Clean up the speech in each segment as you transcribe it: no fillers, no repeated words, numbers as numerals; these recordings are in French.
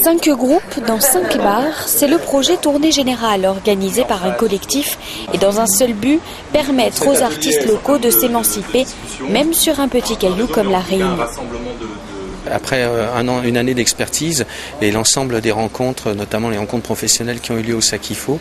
5 groupes dans 5 bars, c'est le projet Tournée Générale organisé par un collectif et dans un seul but, permettre aux artistes locaux de s'émanciper, même sur un petit caillou comme la Réunion. Après une année d'expertise et l'ensemble des rencontres, notamment les rencontres professionnelles qui ont eu lieu au Sakifo,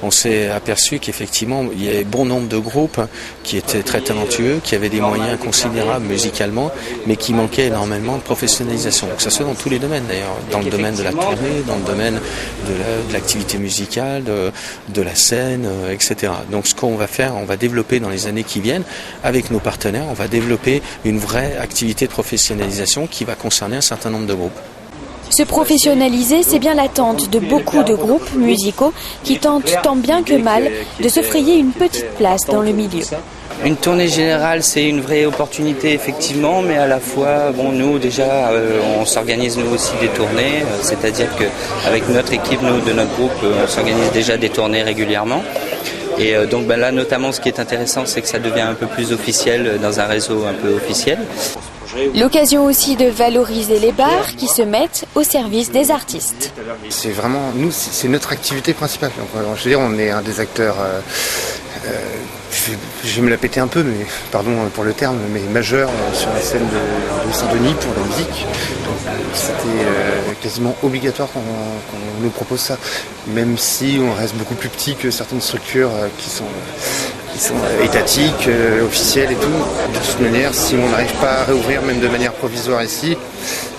on s'est aperçu qu'effectivement il y avait bon nombre de groupes qui étaient très talentueux, qui avaient des moyens considérables musicalement, mais qui manquaient énormément de professionnalisation. Donc ça se fait dans tous les domaines d'ailleurs, dans le domaine de la tournée, dans le domaine de l'activité musicale, de la scène, etc. Donc ce qu'on va faire, on va développer dans les années qui viennent, avec nos partenaires, on va développer une vraie activité de professionnalisation qui va concerner un certain nombre de groupes. Se professionnaliser, c'est bien l'attente de beaucoup de groupes musicaux qui tentent tant bien que mal de se frayer une petite place dans le milieu. Une tournée générale, c'est une vraie opportunité effectivement, mais à la fois, nous déjà, on s'organise nous aussi des tournées, c'est-à-dire qu'avec notre équipe, nous de notre groupe, on s'organise déjà des tournées régulièrement. Et donc là, notamment, ce qui est intéressant, c'est que ça devient un peu plus officiel dans un réseau un peu officiel. L'occasion aussi de valoriser les bars qui se mettent au service des artistes. C'est vraiment, nous, c'est notre activité principale. Donc, je veux dire, on est un des acteurs, je vais me la péter un peu, mais pardon pour le terme, mais majeur sur la scène de Saint-Denis pour la musique. Donc, c'était quasiment obligatoire qu'on nous propose ça, même si on reste beaucoup plus petit que certaines structures qui sont étatiques, officielles et tout. De toute manière, si on n'arrive pas à réouvrir, même de manière provisoire ici,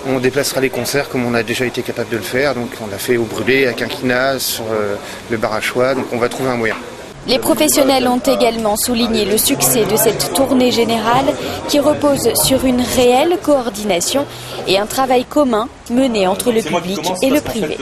on déplacera les concerts comme on a déjà été capable de le faire. Donc on l'a fait au Brûlé, à Quinquinas, sur le bar à Choix, donc on va trouver un moyen. Les professionnels ont également souligné le succès de cette tournée générale qui repose sur une réelle coordination et un travail commun mené entre le public et le privé.